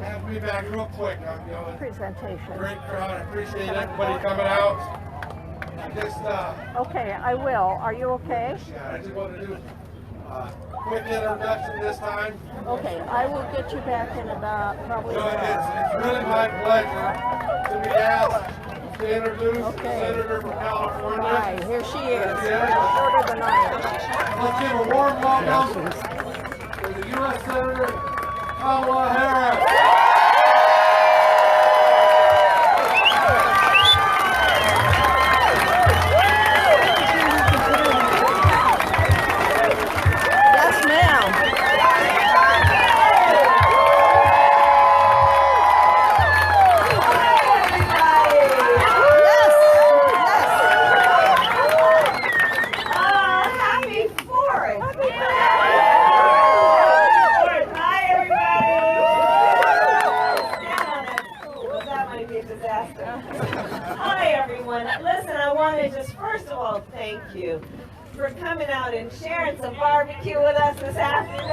have me back real quick. Presentation. Great crowd. I appreciate everybody coming out. Okay, I will. Are you okay? Yeah, I just want to do a quick introduction this time. Okay, I will get you back in about probably. So it's really my pleasure to be asked to introduce the senator from California. Hi, here she is. Shorter than I am. Let's give a warm welcome to the U.S. Senator Kamala Harris. Hi everyone. Listen, I want to just first of all thank you for coming out and sharing some barbecue with us this afternoon.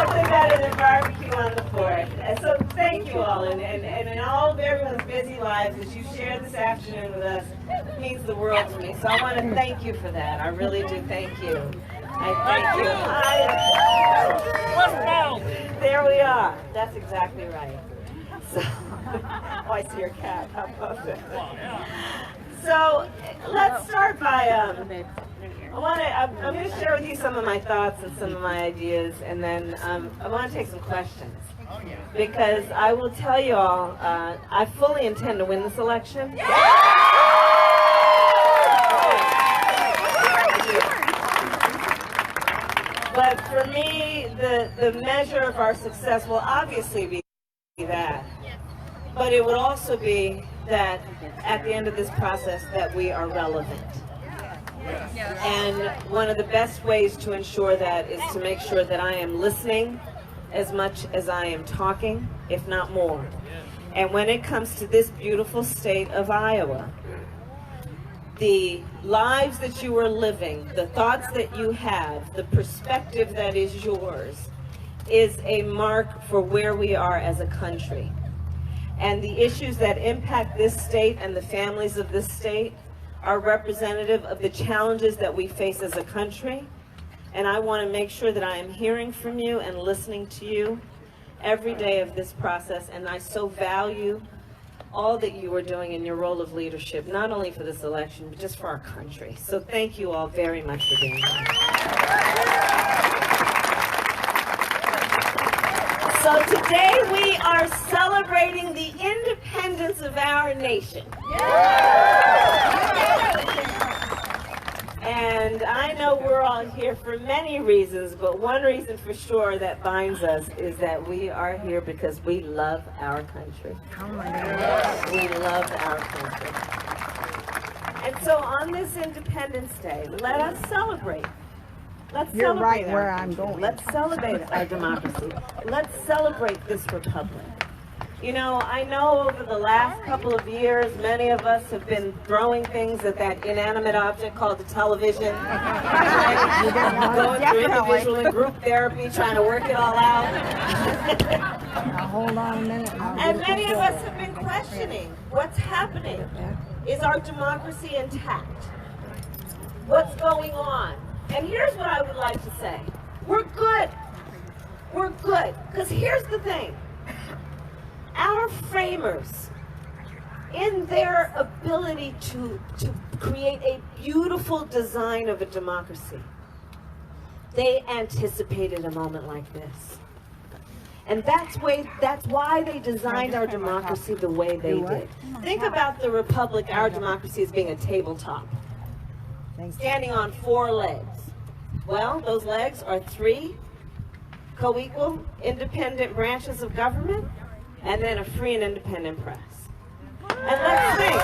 Nothing better than barbecue on the 4th. And so thank you all, and in all of everyone's busy lives, as you share this afternoon with us, it means the world to me. So I want to thank you for that. I really do thank you. I thank you. There we are. That's exactly right. So, oh, I see your cat. How about that? So let's start by, I'm going to share with you some of my thoughts and some of my ideas, and then I want to take some questions. Because I will tell you all, I fully intend to win this election. But for me, the measure of our success will obviously be that. But it would also be that at the end of this process that we are relevant. And one of the best ways to ensure that is to make sure that I am listening as much as I am talking, if not more. And when it comes to this beautiful state of Iowa, the lives that you are living, the thoughts that you have, the perspective that is yours, is a mark for where we are as a country. And the issues that impact this state and the families of this state are representative of the challenges that we face as a country. And I want to make sure that I am hearing from you and listening to you every day of this process. And I so value all that you are doing in your role of leadership, not only for this election, but just for our country. So thank you all very much for being here. So today we are celebrating the independence of our nation. And I know we're all here for many reasons, but one reason for sure that binds us is that we are here because we love our country. We love our country. And so on this Independence Day, let us celebrate. You're right where I'm going. Let's celebrate our democracy. Let's celebrate this republic. You know, I know over the last couple of years, many of us have been throwing things at that inanimate object called the television. Going through individual and group therapy, trying to work it all out. Now, hold on a minute. And many of us have been questioning what's happening. Is our democracy intact? What's going on? And here's what I would like to say. We're good. We're good. Because here's the thing. Our framers, in their ability to create a beautiful design of a democracy, they anticipated a moment like this. And that's why they designed our democracy the way they did. Think about the republic, our democracy, as being a tabletop, standing on 4 legs. Well, those legs are 3 co-equal independent branches of government, and then a free and independent press. And let's think.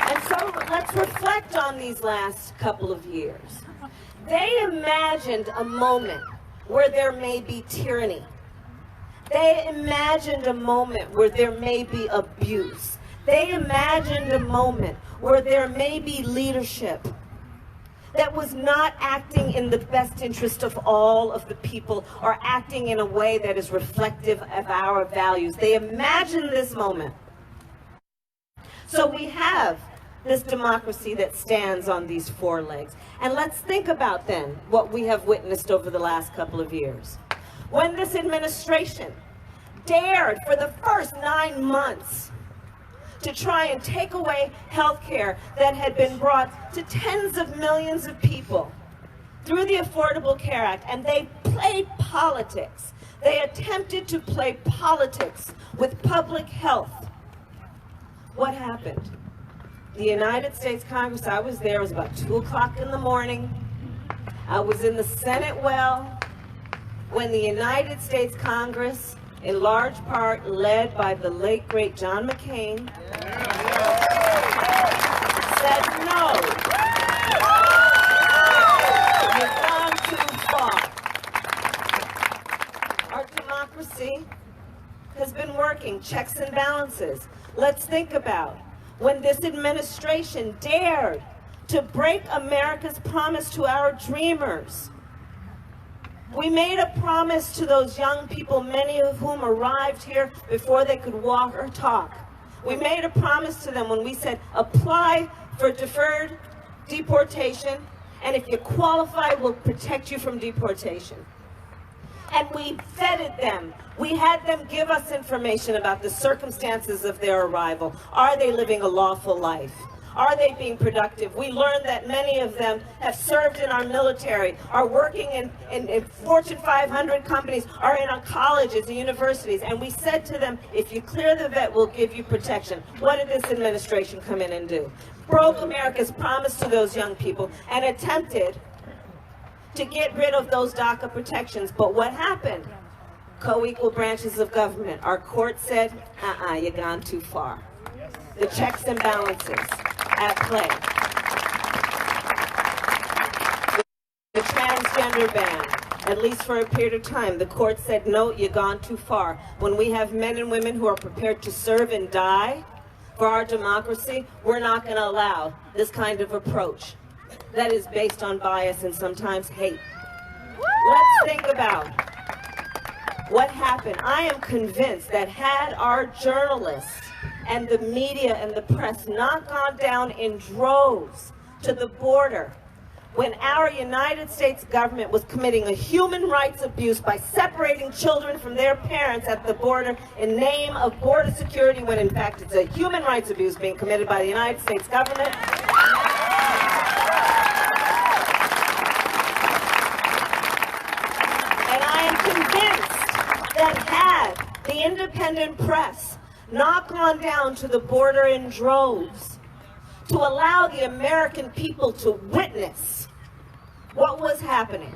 And so let's reflect on these last couple of years. They imagined a moment where there may be tyranny. They imagined a moment where there may be abuse. They imagined a moment where there may be leadership that was not acting in the best interest of all of the people or acting in a way that is reflective of our values. They imagined this moment. So we have this democracy that stands on these four legs. And let's think about then what we have witnessed over the last couple of years. When this administration dared for the first 9 months to try and take away health care that had been brought to tens of millions of people through the Affordable Care Act, and they played politics. They attempted to play politics with public health. What happened? The United States Congress, I was there, it was about 2 o'clock in the morning. I was in the Senate well when the United States Congress, in large part led by the late, great John McCain, said no. You've gone too far. Our democracy has been working, checks and balances. Let's think about when this administration dared to break America's promise to our dreamers. We made a promise to those young people, many of whom arrived here before they could walk or talk. We made a promise to them when we said, apply for deferred deportation, and if you qualify, we'll protect you from deportation. And we vetted them. We had them give us information about the circumstances of their arrival. Are they living a lawful life? Are they being productive? We learned that many of them have served in our military, are working in Fortune 500 companies, are in our colleges and universities. And we said to them, if you clear the vet, we'll give you protection. What did this administration come in and do? Broke America's promise to those young people and attempted to get rid of those DACA protections. But what happened? Co-equal branches of government. Our court said, you've gone too far. The checks and balances at play. The transgender ban, at least for a period of time, the court said, no, you've gone too far. When we have men and women who are prepared to serve and die for our democracy, we're not going to allow this kind of approach that is based on bias and sometimes hate. Let's think about what happened. I am convinced that had our journalists and the media and the press not gone down in droves to the border when our United States government was committing a human rights abuse by separating children from their parents at the border in name of border security, when in fact it's a human rights abuse being committed by the United States government. And I am convinced that had the independent press not gone down to the border in droves to allow the American people to witness what was happening,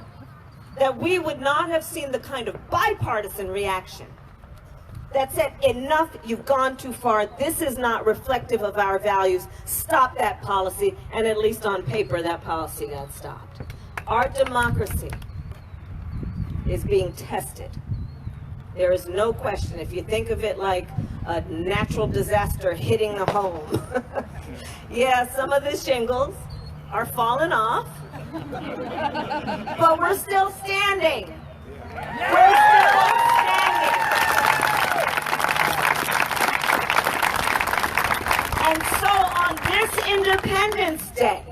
that we would not have seen the kind of bipartisan reaction that said, enough, you've gone too far, this is not reflective of our values, stop that policy, and at least on paper that policy got stopped. Our democracy is being tested. There is no question. If you think of it like a natural disaster hitting the home. Yeah, some of the shingles are falling off, but we're still standing. We're still standing. And so on this Independence Day,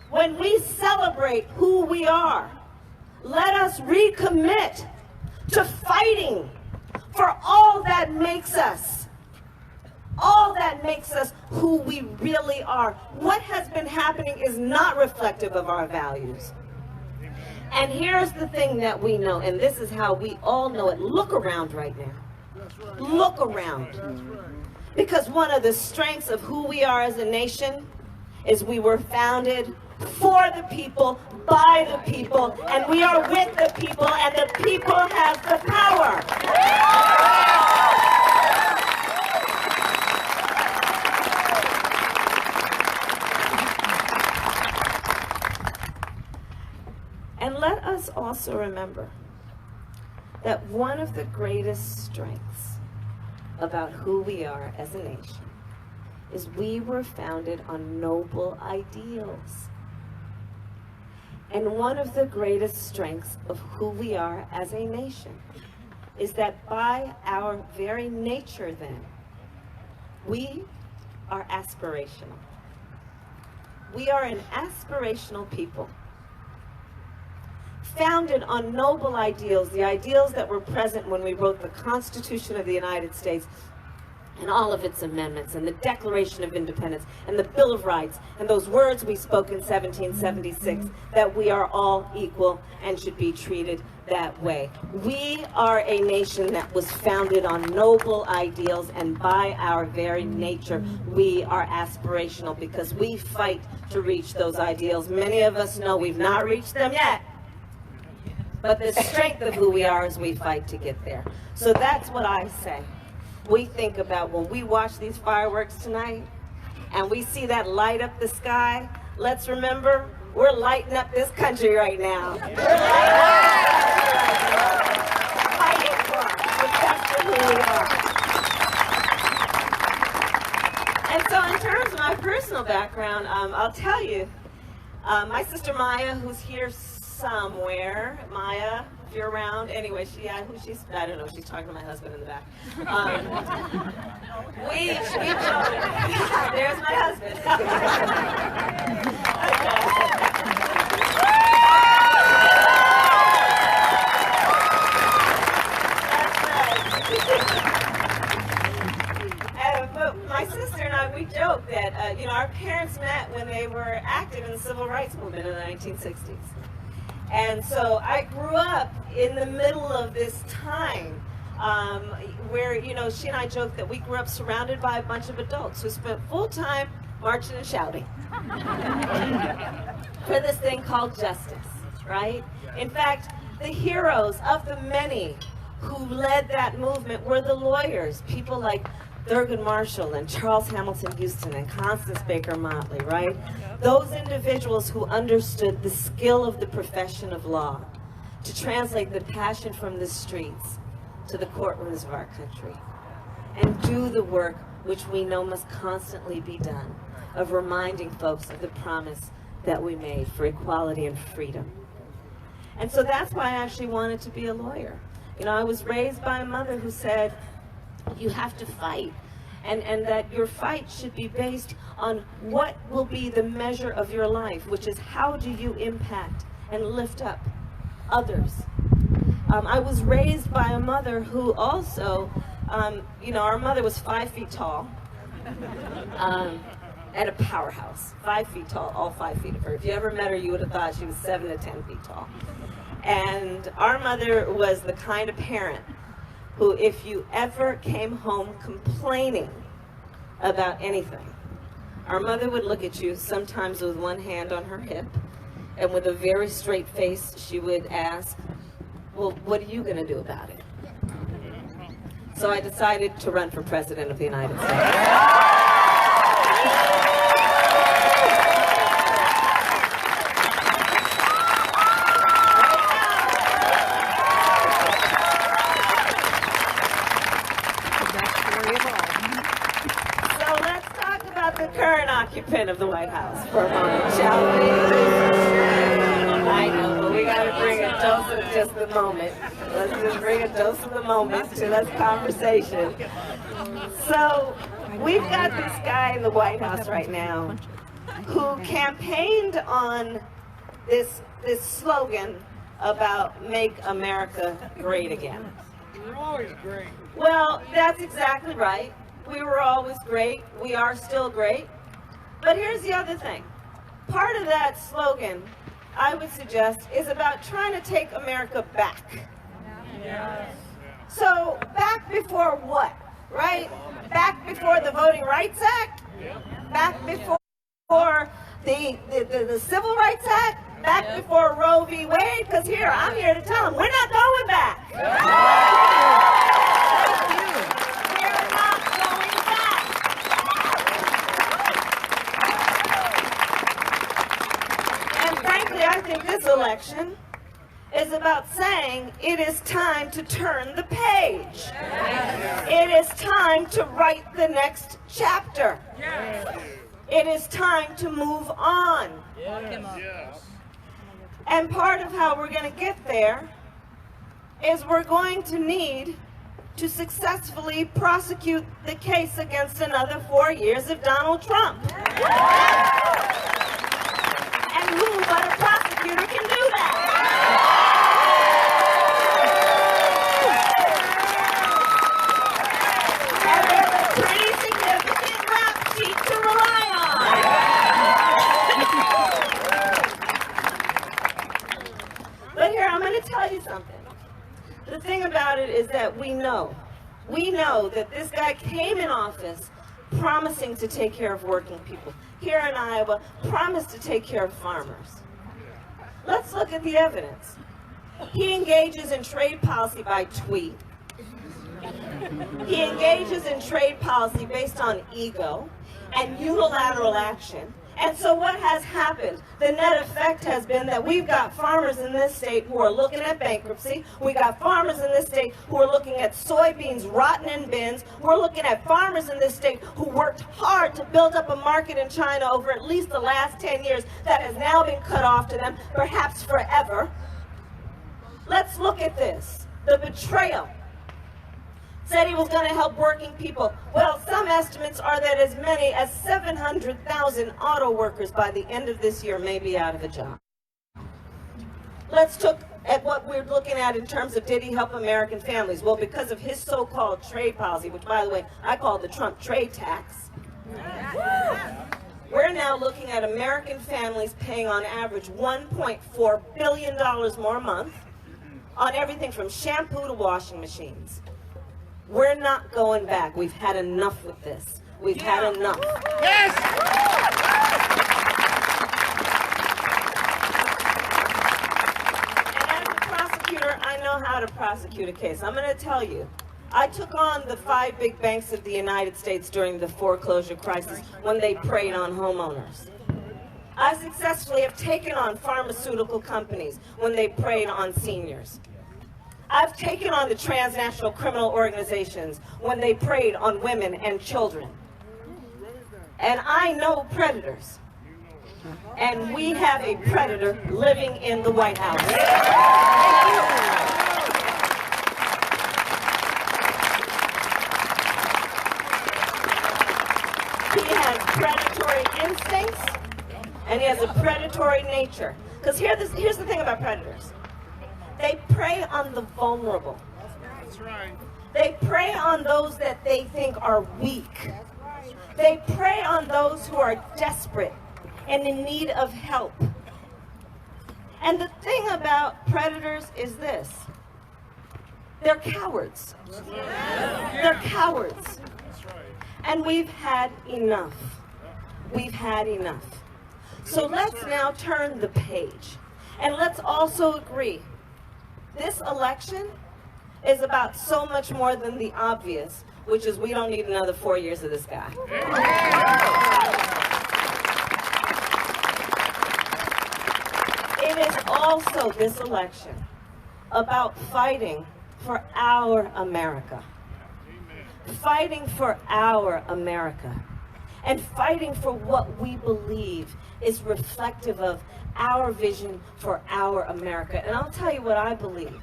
when we celebrate who we are, let us recommit to fighting for all that makes us who we really are. What has been happening is not reflective of our values. And here's the thing that we know, and this is how we all know it. Look around right now. Look around. Because one of the strengths of who we are as a nation is we were founded for the people, by the people, and we are with the people, and the people have the power. And let us also remember that one of the greatest strengths about who we are as a nation is we were founded on noble ideals. And one of the greatest strengths of who we are as a nation is that by our very nature then, we are aspirational. We are an aspirational people, founded on noble ideals, the ideals that were present when we wrote the Constitution of the United States and all of its amendments, and the Declaration of Independence, and the Bill of Rights, and those words we spoke in 1776, that we are all equal and should be treated that way. We are a nation that was founded on noble ideals, and by our very nature, we are aspirational because we fight to reach those ideals. Many of us know we've not reached them yet, but the strength of who we are is we fight to get there. So that's what I say. We think about when we watch these fireworks tonight and we see that light up the sky, let's remember we're lighting up this country right now. We're fighting for it. That's who we are. And so in terms of my personal background, I'll tell you, my sister Maya, who's here somewhere, Maya, if you're around, anyway, I don't know, she's talking to my husband in the back. We joke. There's my husband. That's right. But my sister and I, we joke that, our parents met when they were active in the civil rights movement in the 1960s. And so I grew up in the middle of this time where, she and I joke that we grew up surrounded by a bunch of adults who spent full time marching and shouting for this thing called justice, right? In fact, the heroes of the many who led that movement were the lawyers, people like Thurgood Marshall and Charles Hamilton Houston and Constance Baker Motley, right? Those individuals who understood the skill of the profession of law to translate the passion from the streets to the courtrooms of our country and do the work which we know must constantly be done of reminding folks of the promise that we made for equality and freedom. And so that's why I actually wanted to be a lawyer. I was raised by a mother who said, you have to fight, and that your fight should be based on what will be the measure of your life, which is how do you impact and lift up others. I was raised by a mother who also, our mother was 5 feet tall, and a powerhouse, 5 feet tall, all 5 feet of her. If you ever met her, you would have thought she was 7 to 10 feet tall. And our mother was the kind of parent who, if you ever came home complaining about anything, our mother would look at you sometimes with one hand on her hip, and with a very straight face, she would ask, well, what are you going to do about it? So I decided to run for president of the United States. Occupant of the White House for a moment, shall we? I know, but we got to bring a dose of just the moment. Let's just bring a dose of the moment to this conversation. So we've got this guy in the White House right now who campaigned on this slogan about "Make America Great Again." We're always great. Well, that's exactly right. We were always great. We are still great. But here's the other thing. Part of that slogan, I would suggest, is about trying to take America back. Yes. So back before what, right? Back before the Voting Rights Act? Back before the Civil Rights Act? Back before Roe v. Wade? Because I'm here to tell them, we're not going back. I think this election is about saying it is time to turn the page. It is time to write the next chapter. It is time to move on. And part of how we're going to get there is we're going to need to successfully prosecute the case against another 4 years of Donald Trump. And who but a prosecutor can do that? And there's a pretty significant rap sheet to rely on. But here, I'm going to tell you something. The thing about it is that we know that this guy came in office promising to take care of working people. Here in Iowa, promised to take care of farmers. Let's look at the evidence. He engages in trade policy by tweet. He engages in trade policy based on ego and unilateral action. And so what has happened? The net effect has been that we've got farmers in this state who are looking at bankruptcy. We got farmers in this state who are looking at soybeans rotting in bins. We're looking at farmers in this state who worked hard to build up a market in China over at least the last 10 years that has now been cut off to them, perhaps forever. Let's look at this. The betrayal. Said he was going to help working people. Well, some estimates are that as many as 700,000 auto workers by the end of this year may be out of a job. Let's look at what we're looking at in terms of did he help American families? Well, because of his so-called trade policy, which, by the way, I call the Trump trade tax, we're now looking at American families paying on average $1.4 billion more a month on everything from shampoo to washing machines. We're not going back. We've had enough with this. We've had enough. Yes! And as a prosecutor, I know how to prosecute a case. I'm going to tell you, I took on the 5 big banks of the United States during the foreclosure crisis when they preyed on homeowners. I successfully have taken on pharmaceutical companies when they preyed on seniors. I've taken on the transnational criminal organizations when they preyed on women and children. And I know predators. And we have a predator living in the White House. He has predatory instincts, and he has a predatory nature. Because here's the thing about predators. They prey on the vulnerable. That's right. They prey on those that they think are weak. They prey on those who are desperate and in need of help. And the thing about predators is this. They're cowards. They're cowards. And we've had enough. We've had enough. So let's now turn the page. And let's also agree. This election is about so much more than the obvious, which is we don't need another 4 years of this guy. It is also, this election, about fighting for our America. Fighting for our America. And fighting for what we believe is reflective of our vision for our America. And I'll tell you what I believe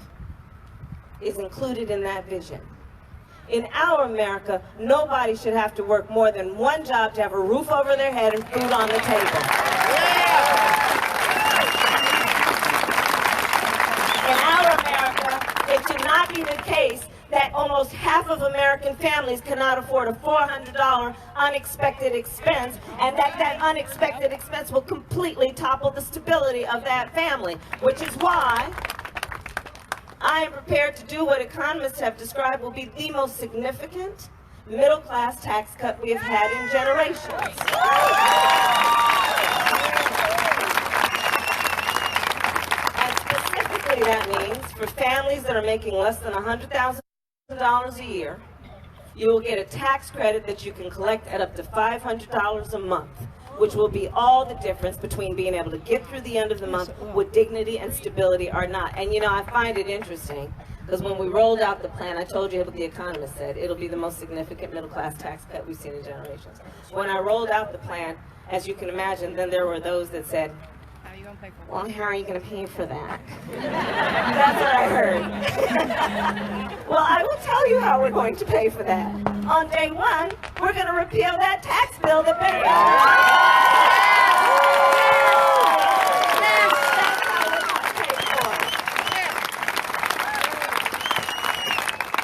is included in that vision. In our America, nobody should have to work more than one job to have a roof over their head and food on the table. In our America, it should not be the case that almost half of American families cannot afford a $400 unexpected expense, and that unexpected expense will completely topple the stability of that family, which is why I am prepared to do what economists have described will be the most significant middle-class tax cut we have had in generations. And specifically that means for families that are making less than $100,000 a year, you will get a tax credit that you can collect at up to $500 a month, which will be all the difference between being able to get through the end of the month with dignity and stability or not. And you know, I find it interesting because when we rolled out the plan, I told you what the economist said, it'll be the most significant middle-class tax cut we've seen in generations. When I rolled out the plan, as you can imagine, then there were those that said, Well, how are you going to pay for that? That's what I heard. Well, I will tell you how we're going to pay for that. On day one, we're going to repeal that tax bill that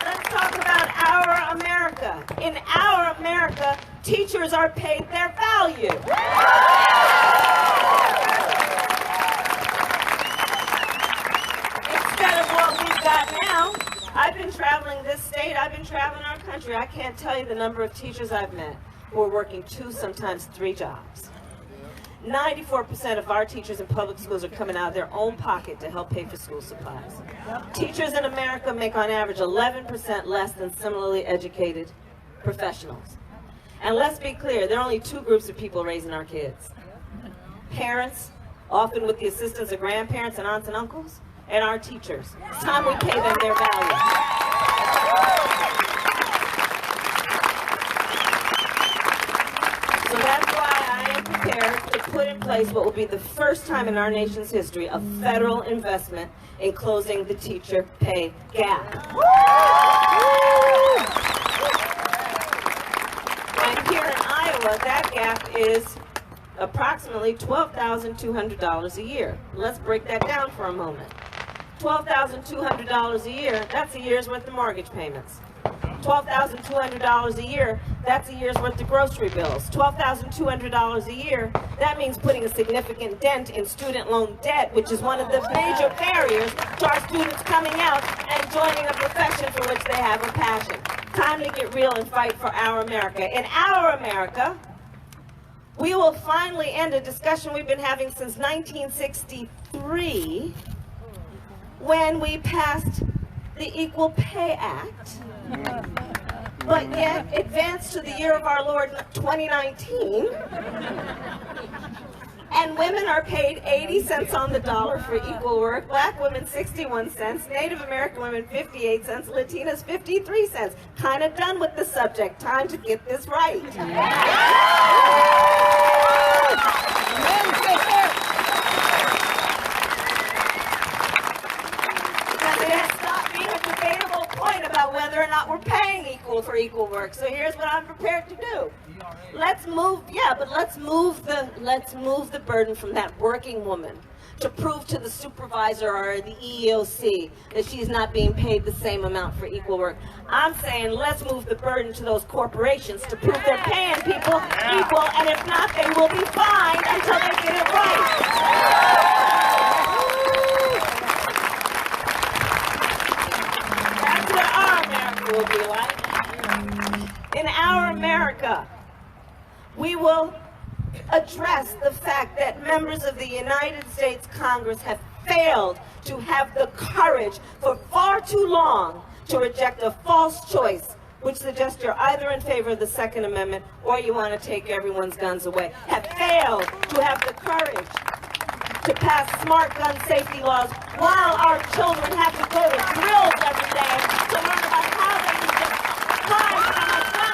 Let's talk about our America. In our America, teachers are paid their value. I've been traveling this state, I've been traveling our country. I can't tell you the number of teachers I've met who are working 2, sometimes 3 jobs. 94% of our teachers in public schools are coming out of their own pocket to help pay for school supplies. Teachers in America make on average 11% less than similarly educated professionals. And let's be clear, there are only 2 groups of people raising our kids. Parents, often with the assistance of grandparents and aunts and uncles, and our teachers. It's time we pay them their value. So that's why I am prepared to put in place what will be the first time in our nation's history a federal investment in closing the teacher pay gap. And here in Iowa, that gap is approximately $12,200 a year. Let's break that down for a moment. $12,200 a year, that's a year's worth of mortgage payments. $12,200 a year, that's a year's worth of grocery bills. $12,200 a year, that means putting a significant dent in student loan debt, which is one of the major barriers to our students coming out and joining a profession for which they have a passion. Time to get real and fight for our America. In our America, we will finally end a discussion we've been having since 1963, when we passed the Equal Pay Act, but yet advanced to the year of our Lord 2019, and women are paid 80 cents on the dollar for equal work, black women 61 cents, Native American women 58 cents, Latinas 53 cents. Kind of done with the subject. Time to get this right. Whether or not we're paying equal for equal work. So here's what I'm prepared to do. Let's move the burden from that working woman to prove to the supervisor or the EEOC that she's not being paid the same amount for equal work. I'm saying let's move the burden to those corporations to prove they're paying people equal, and if not, they will be fined until they get it right. Will be like. In our America, we will address the fact that members of the United States Congress have failed to have the courage for far too long to reject a false choice which suggests you're either in favor of the Second Amendment or you want to take everyone's guns away, have failed to have the courage to pass smart gun safety laws while our children have to go to drills every day to learn about how they use their time on a gun.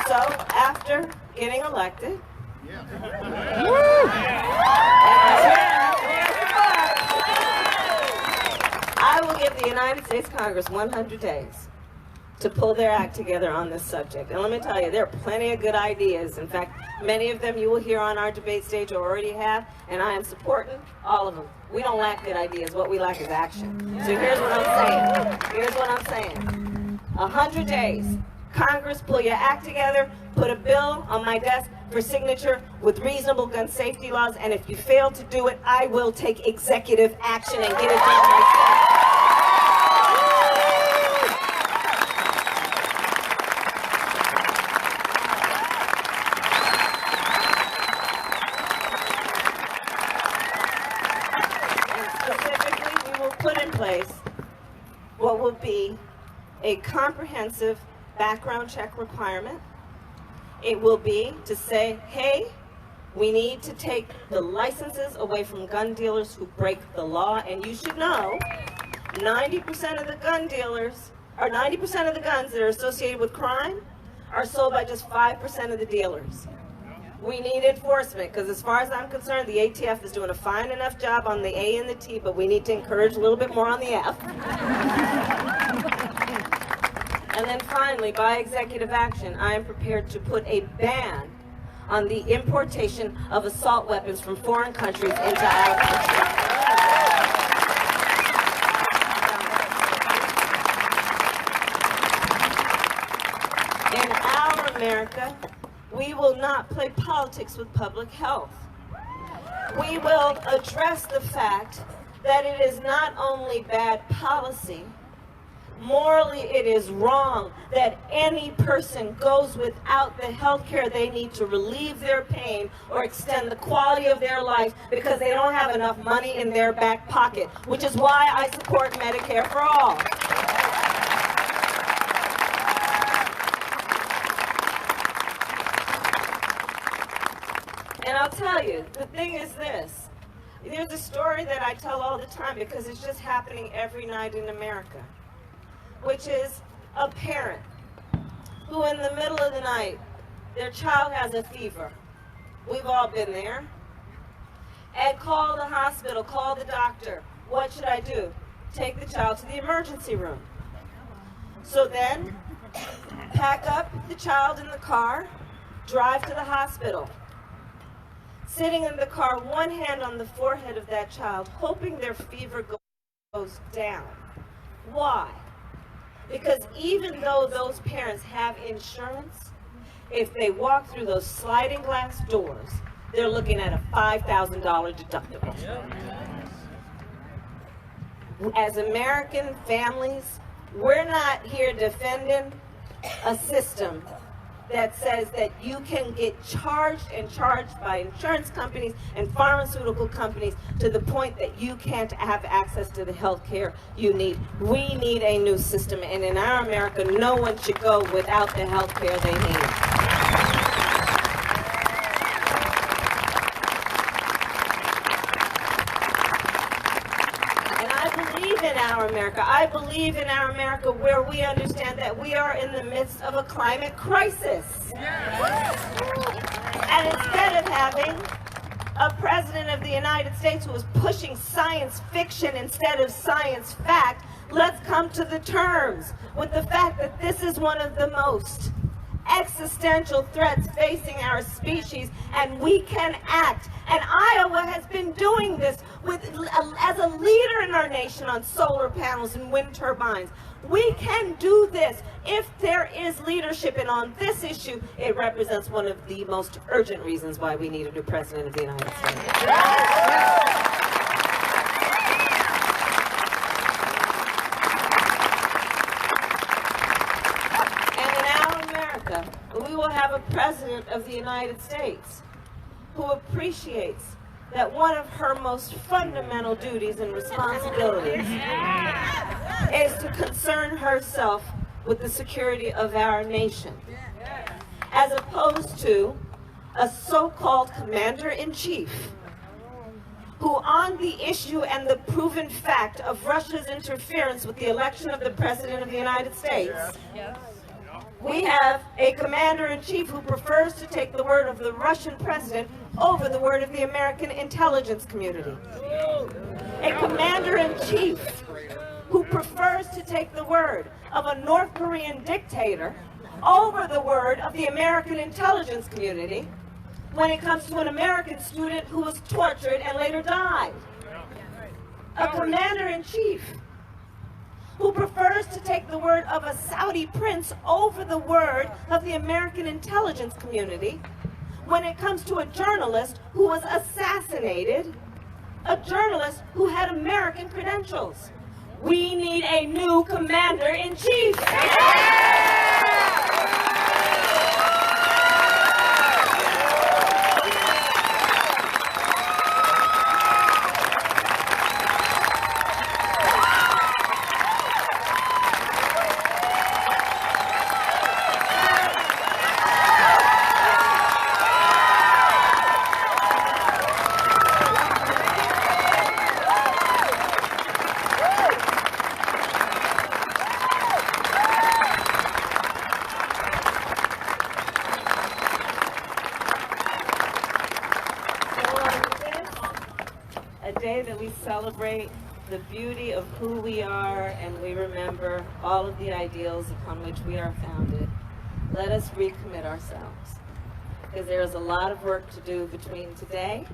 So after getting elected, I will give the United States Congress 100 days to pull their act together on this subject. And let me tell you, there are plenty of good ideas. In fact, many of them you will hear on our debate stage or already have, and I am supporting all of them. We don't lack good ideas. What we lack is action. So here's what I'm saying. 100 days. Congress, pull your act together, put a bill on my desk for signature with reasonable gun safety laws, and if you fail to do it, I will take executive action and get it done myself. What will be a comprehensive background check requirement. It will be to say, hey, we need to take the licenses away from gun dealers who break the law, and you should know 90% of the gun dealers, or 90% of the guns that are associated with crime are sold by just 5% of the dealers. We need enforcement, because as far as I'm concerned, the ATF is doing a fine enough job on the A and the T, but we need to encourage a little bit more on the F. And then finally, by executive action, I am prepared to put a ban on the importation of assault weapons from foreign countries into our country. In our America, we will not play politics with public health. We will address the fact that it is not only bad policy, morally it is wrong that any person goes without the health care they need to relieve their pain or extend the quality of their life because they don't have enough money in their back pocket, which is why I support Medicare for all. And I'll tell you, the thing is this. There's a story that I tell all the time because it's just happening every night in America, which is a parent who in the middle of the night, their child has a fever. We've all been there. And call the hospital, call the doctor. What should I do? Take the child to the emergency room. So then, pack up the child in the car, drive to the hospital. Sitting in the car, one hand on the forehead of that child, hoping their fever goes down. Why? Because even though those parents have insurance, if they walk through those sliding glass doors, they're looking at a $5,000 deductible. As American families, we're not here defending a system that says that you can get charged by insurance companies and pharmaceutical companies to the point that you can't have access to the health care you need. We need a new system, and in our America, no one should go without the health care they need. I believe in our America where we understand that we are in the midst of a climate crisis. And instead of having a president of the United States who is pushing science fiction instead of science fact, let's come to the terms with the fact that this is one of the most existential threats facing our species, and we can act. And Iowa has been doing this as a leader in our nation on solar panels and wind turbines. We can do this if there is leadership, and on this issue, it represents one of the most urgent reasons why we need a new president of the United States. We will have a president of the United States who appreciates that one of her most fundamental duties and responsibilities is to concern herself with the security of our nation, as opposed to a so-called commander-in-chief who, on the issue and the proven fact of Russia's interference with the election of the President of the United States, we have a commander-in-chief who prefers to take the word of the Russian president over the word of the American intelligence community. A commander-in-chief who prefers to take the word of a North Korean dictator over the word of the American intelligence community when it comes to an American student who was tortured and later died. A commander-in-chief who prefers to take the word of a Saudi prince over the word of the American intelligence community when it comes to a journalist who was assassinated, a journalist who had American credentials. We need a new commander-in-chief. day that we celebrate the beauty of who we are and we remember all of the ideals upon which we are founded, let us recommit ourselves. Because there is a lot of work to do between today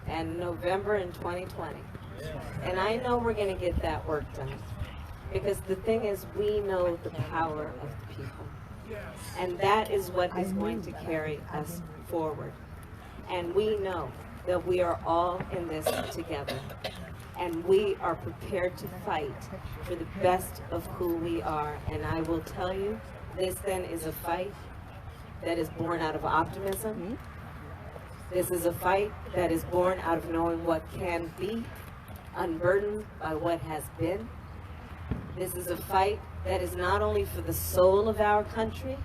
and November in 2020. And I know we're going to get that work done. Because the thing is, we know the power of the people. And that is what is going to carry us forward. And we know that we are all in this together. And we are prepared to fight for the best of who we are. And I will tell you, this then is a fight that is born out of optimism. This is a fight that is born out of knowing what can be, unburdened by what has been. This is a fight that is not only for the soul of our country,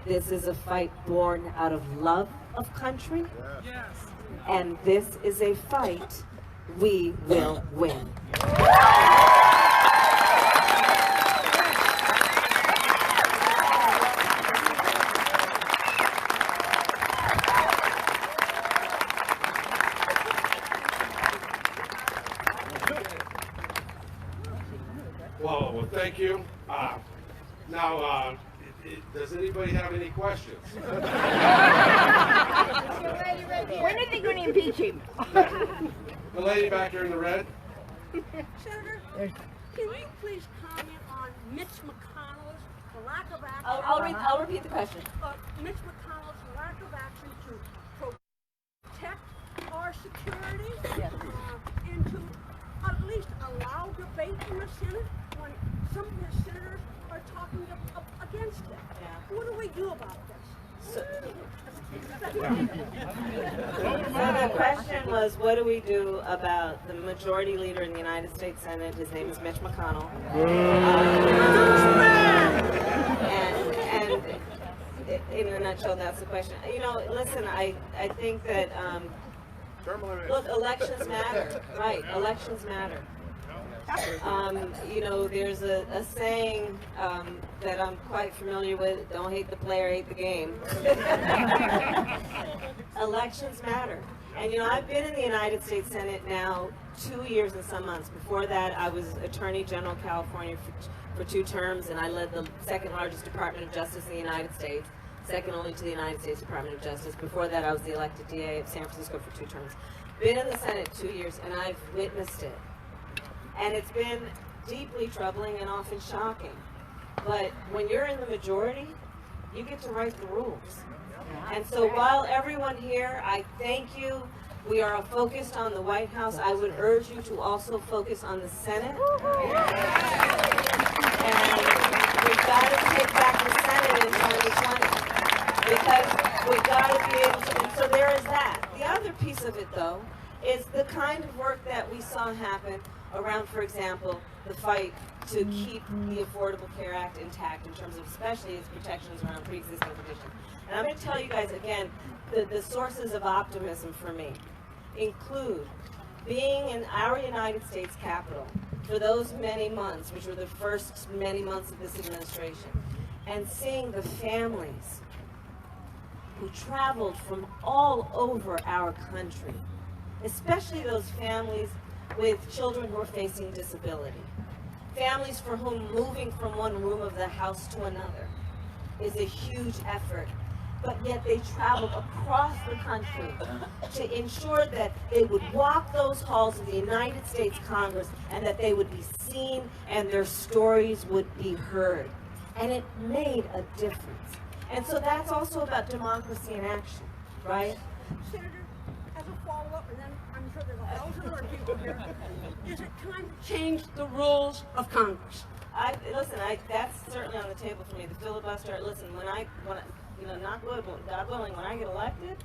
this is a fight born out of love of country. Yes. And this is a fight we will win. Well, thank you. Now, does anybody have any questions? When are they going to impeach him? The lady back here in the red. Senator, can you please comment on Mitch McConnell's lack of action? I'll repeat the question. Mitch McConnell's lack of action to protect our security and to at least allow debate in the Senate when some of his senators are talking against it. Yeah. What do we do about this? So the question was, what do we do about the majority leader in the United States Senate? His name is Mitch McConnell. And in a nutshell, that's the question. You know, listen, I think that, look, elections matter. Right, elections matter. You know, there's a saying that I'm quite familiar with, don't hate the player, hate the game. Elections matter. And you know, I've been in the United States Senate now 2 years and some months. Before that, I was Attorney General of California for 2 terms, and I led the second largest Department of Justice in the United States, second only to the United States Department of Justice. Before that, I was the elected DA of San Francisco for 2 terms. Been in the Senate 2 years, and I've witnessed it. And it's been deeply troubling and often shocking. But when you're in the majority, you get to write the rules. And so while everyone here, I thank you, we are focused on the White House, I would urge you to also focus on the Senate. And we've got to take back the Senate in 2020. Because we've got to be able to, and so there is that. The other piece of it, though, is the kind of work that we saw happen around, for example, the fight to keep the Affordable Care Act intact in terms of especially its protections around pre-existing conditions. And I'm going to tell you guys again, the sources of optimism for me include being in our United States Capitol for those many months, which were the first many months of this administration, and seeing the families who traveled from all over our country, especially those families with children who are facing disability. Families for whom moving from one room of the house to another is a huge effort, but yet they traveled across the country to ensure that they would walk those halls of the United States Congress and that they would be seen and their stories would be heard. And it made a difference. And so that's also about democracy in action, right? Senator, as a follow-up, and then I'm sure there's 1,000 other people here, is it time to change the rules of Congress? Listen, that's certainly on the table for me. The filibuster. Listen, when you know, not good, but God willing, when I get elected,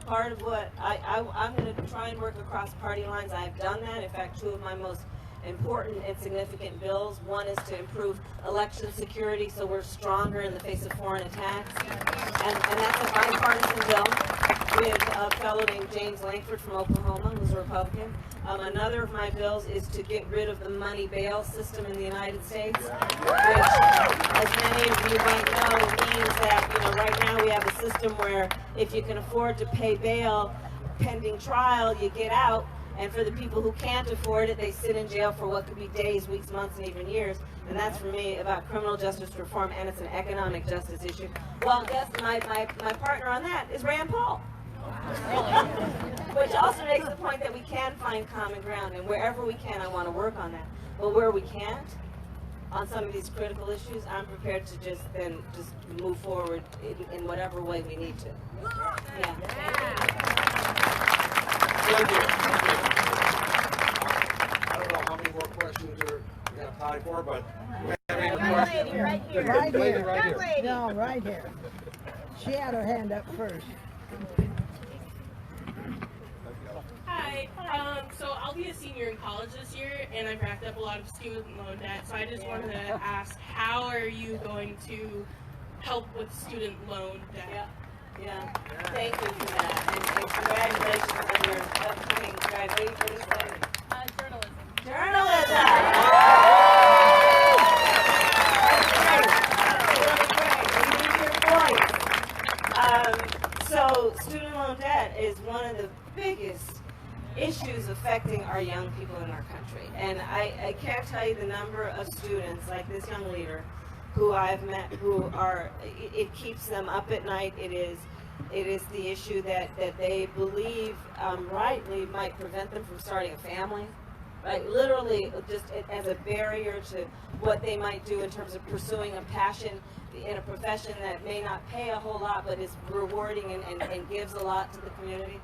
part of what I'm going to try and work across party lines. I've done that. In fact, 2 of my most important and significant bills. One is to improve election security so we're stronger in the face of foreign attacks. And that's a bipartisan bill with a fellow named James Lankford from Oklahoma, who's a Republican. Another of my bills is to get rid of the money bail system in the United States, which, as many of you might know, means that, you know, right now we have a system where if you can afford to pay bail pending trial, you get out. And for the people who can't afford it, they sit in jail for what could be days, weeks, months, and even years. And that's for me about criminal justice reform, and it's an economic justice issue. Well, guess my partner on that is Rand Paul. Which also makes the point that we can find common ground, and wherever we can, I want to work on that. But where we can't, on some of these critical issues, I'm prepared to just move forward in whatever way we need to. Yeah. Thank you. I don't know how many more questions we have time for, but we have any questions? Right here. Right here. No, right here. She had her hand up first. Hi, so I'll be a senior in college this year, and I've racked up a lot of student loan debt, so I just wanted to ask, how are you going to help with student loan debt? Yeah. Thank you for that, and congratulations on your upcoming graduation. What is that? Journalism. So student loan debt is one of the biggest issues affecting our young people in our country. And I can't tell you the number of students like this young leader who I've met who are, it keeps them up at night. It is the issue that they believe rightly might prevent them from starting a family. Right? Literally just as a barrier to what they might do in terms of pursuing a passion in a profession that may not pay a whole lot but is rewarding and gives a lot to the community.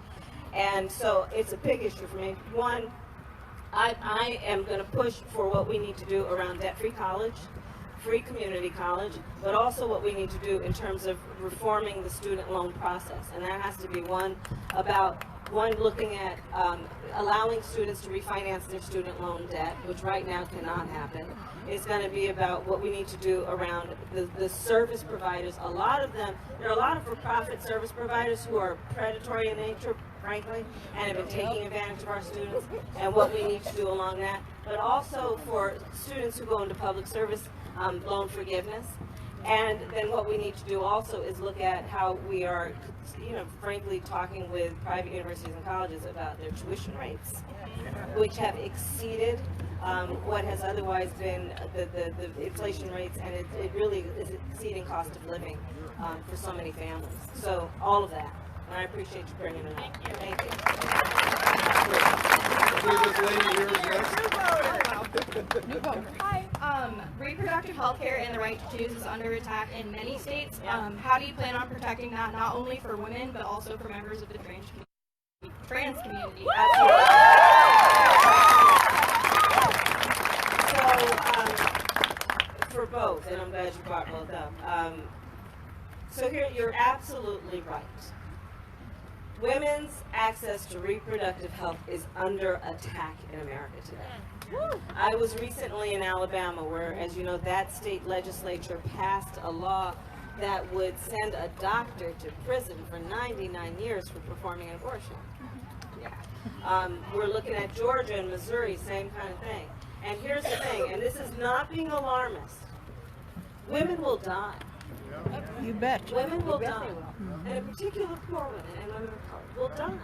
And so it's a big issue for me. One, I am going to push for what we need to do around debt-free college, free community college, but also what we need to do in terms of reforming the student loan process. And that has to be looking at allowing students to refinance their student loan debt, which right now cannot happen. It's going to be about what we need to do around the service providers. There are a lot of for-profit service providers who are predatory in nature, frankly, and have been taking advantage of our students, and what we need to do along that. But also for students who go into public service, loan forgiveness. And then what we need to do also is look at how we are, frankly, talking with private universities and colleges about their tuition rates, which have exceeded what has otherwise been the inflation rates, and it really is exceeding cost of living for so many families. So all of that, and I appreciate you bringing it up. Thank you. Hi. Reproductive health care and the right to choose is under attack in many states. How do you plan on protecting that, not only for women, but also for members of the trans community? So, for both, and I'm glad you brought both up. So here, you're absolutely right. Women's access to reproductive health is under attack in America today. I was recently in Alabama where, as you know, that state legislature passed a law that would send a doctor to prison for 99 years for performing an abortion. We're looking at Georgia and Missouri, same kind of thing. And here's the thing, and this is not being alarmist, women will die. You bet. Women will die, and in particular poor women and women of color will die.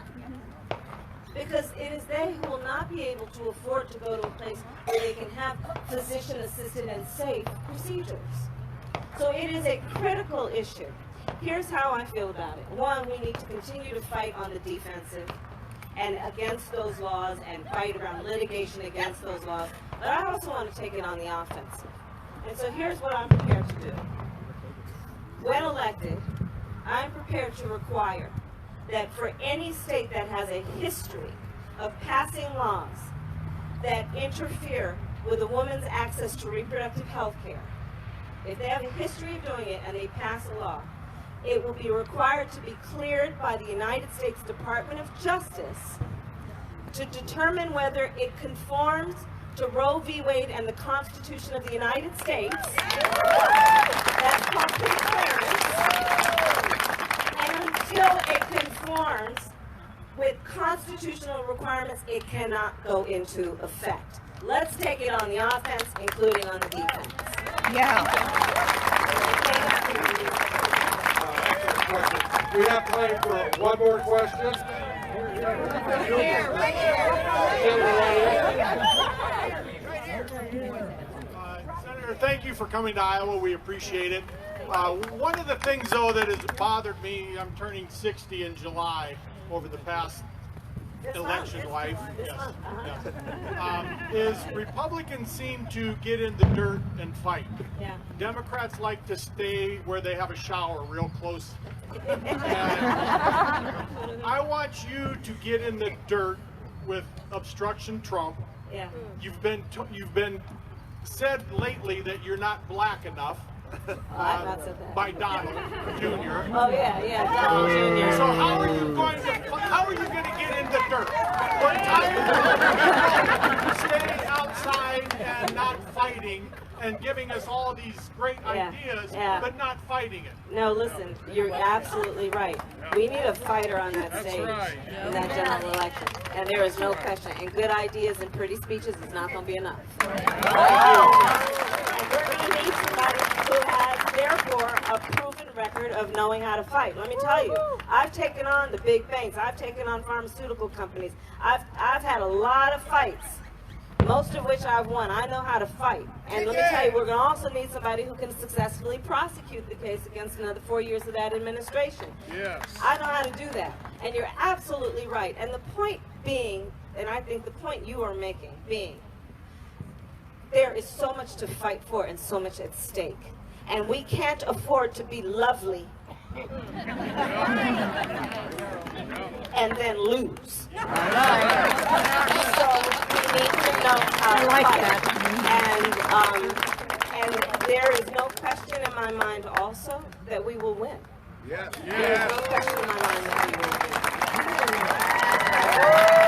Because it is they who will not be able to afford to go to a place where they can have physician-assisted and safe procedures. So it is a critical issue. Here's how I feel about it. One, we need to continue to fight on the defensive and against those laws and fight around litigation against those laws. But I also want to take it on the offensive. And so here's what I'm prepared to do. When elected, I'm prepared to require that for any state that has a history of passing laws that interfere with a woman's access to reproductive health care, if they have a history of doing it and they pass a law, it will be required to be cleared by the United States Department of Justice to determine whether it conforms to Roe v. Wade and the Constitution of the United States. That's called pre-clearance. And until it conforms with constitutional requirements, it cannot go into effect. Let's take it on the offense, including on the defense. We have time for one more question. Senator, thank you for coming to Iowa. We appreciate it. One of the things, though, that has bothered me, I'm turning 60 in July over the past election life, is Republicans seem to get in the dirt and fight. Yeah. Democrats like to stay where they have a shower real close. And I want you to get in the dirt with obstruction Trump. Yeah. You've been said lately that you're not black enough. I've not said that. By Donald Jr. Oh yeah, Donald Jr. So how are you going to get in the dirt? What time are you staying outside and not fighting and giving us all these great ideas, but not fighting it? No, listen, you're absolutely right. We need a fighter on that stage in that general election. And there is no question. And good ideas and pretty speeches is not going to be enough. And we're going to need somebody who has, therefore, a proven record of knowing how to fight. Let me tell you, I've taken on the big banks. I've taken on pharmaceutical companies. I've had a lot of fights, most of which I've won. I know how to fight. And let me tell you, we're going to also need somebody who can successfully prosecute the case against another 4 years of that administration. Yes. I know how to do that. And you're absolutely right. And the point being, and I think the point you are making being, there is so much to fight for and so much at stake. And we can't afford to be lovely and then lose. So we need to know how to fight. And there is no question in my mind also that we will win. Yes. There is no question in my mind that we will win.